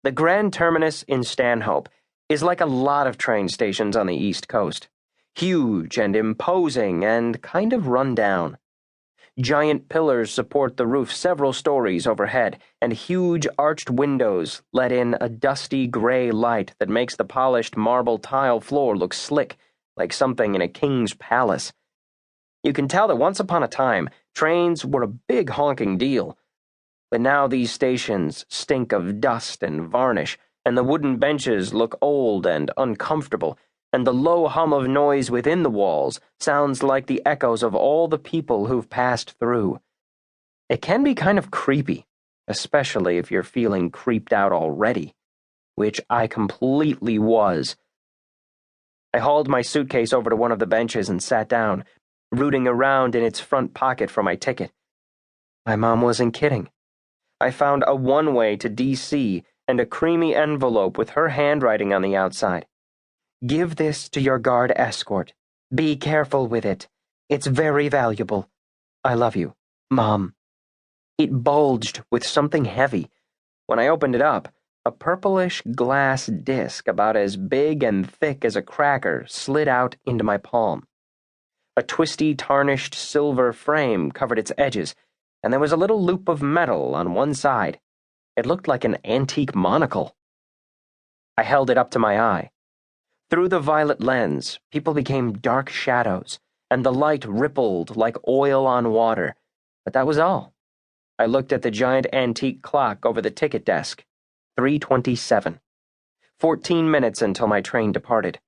The Grand Terminus in Stanhope is like a lot of train stations on the East Coast. Huge and imposing and kind of run down. Giant pillars support the roof several stories overhead, and huge arched windows let in a dusty gray light that makes the polished marble tile floor look slick, like something in a king's palace. You can tell that once upon a time, trains were a big honking deal. But now these stations stink of dust and varnish, and the wooden benches look old and uncomfortable, and the low hum of noise within the walls sounds like the echoes of all the people who've passed through. It can be kind of creepy, especially if you're feeling creeped out already, which I completely was. I hauled my suitcase over to one of the benches and sat down, rooting around in its front pocket for my ticket. My mom wasn't kidding. I found a one-way to D.C. and a creamy envelope with her handwriting on the outside. "Give this to your guard escort. Be careful with it. It's very valuable. I love you, Mom." It bulged with something heavy. When I opened it up, a purplish glass disc about as big and thick as a cracker slid out into my palm. A twisty, tarnished silver frame covered its edges, and there was a little loop of metal on one side. It looked like an antique monocle. I held it up to my eye. Through the violet lens, people became dark shadows, and the light rippled like oil on water, but that was all. I looked at the giant antique clock over the ticket desk. 3:27. 14 minutes until my train departed.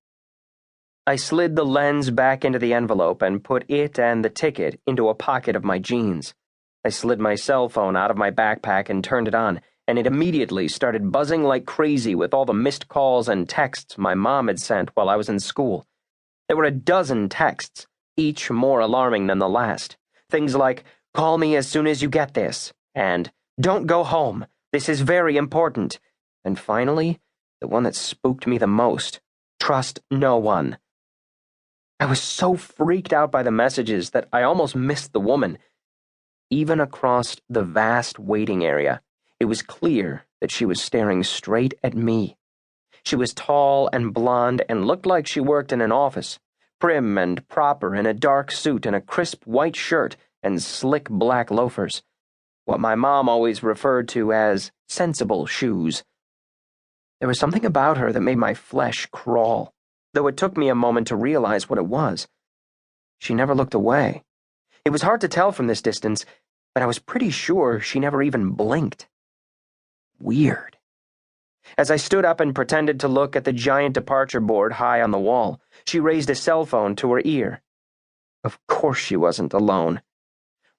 I slid the lens back into the envelope and put it and the ticket into a pocket of my jeans. I slid my cell phone out of my backpack and turned it on, and it immediately started buzzing like crazy with all the missed calls and texts my mom had sent while I was in school. There were a dozen texts, each more alarming than the last. Things like, "Call me as soon as you get this," and "Don't go home. This is very important." And finally, the one that spooked me the most, "Trust no one." I was so freaked out by the messages that I almost missed the woman. Even across the vast waiting area, it was clear that she was staring straight at me. She was tall and blonde and looked like she worked in an office, prim and proper in a dark suit and a crisp white shirt and slick black loafers, what my mom always referred to as sensible shoes. There was something about her that made my flesh crawl, though it took me a moment to realize what it was. She never looked away. It was hard to tell from this distance, but I was pretty sure she never even blinked. Weird. As I stood up and pretended to look at the giant departure board high on the wall, she raised a cell phone to her ear. Of course she wasn't alone.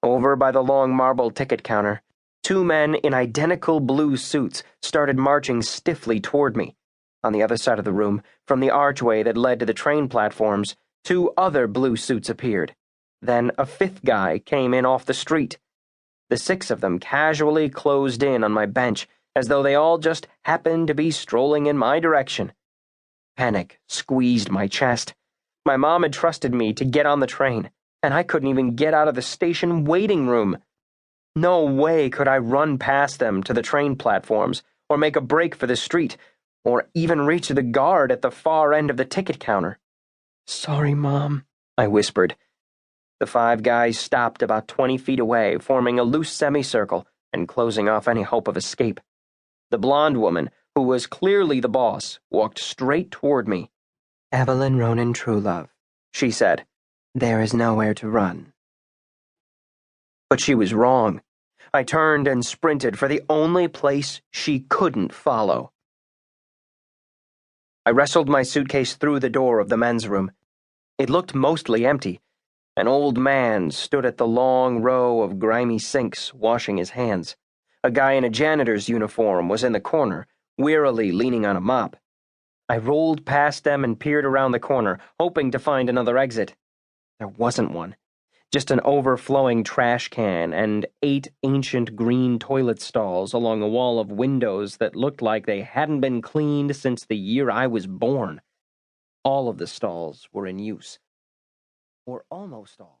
Over by the long marble ticket counter, two men in identical blue suits started marching stiffly toward me. On the other side of the room, from the archway that led to the train platforms, two other blue suits appeared. Then a fifth guy came in off the street. The six of them casually closed in on my bench, as though they all just happened to be strolling in my direction. Panic squeezed my chest. My mom had trusted me to get on the train, and I couldn't even get out of the station waiting room. No way could I run past them to the train platforms, or make a break for the street, or even reach the guard at the far end of the ticket counter. "Sorry, Mom," I whispered. The five guys stopped about 20 feet away, forming a loose semicircle and closing off any hope of escape. The blonde woman, who was clearly the boss, walked straight toward me. "Evelyn Ronan Truelove," she said. "There is nowhere to run." But she was wrong. I turned and sprinted for the only place she couldn't follow. I wrestled my suitcase through the door of the men's room. It looked mostly empty. An old man stood at the long row of grimy sinks, washing his hands. A guy in a janitor's uniform was in the corner, wearily leaning on a mop. I rolled past them and peered around the corner, hoping to find another exit. There wasn't one. Just an overflowing trash can and 8 ancient green toilet stalls along a wall of windows that looked like they hadn't been cleaned since the year I was born. All of the stalls were in use. Or almost all.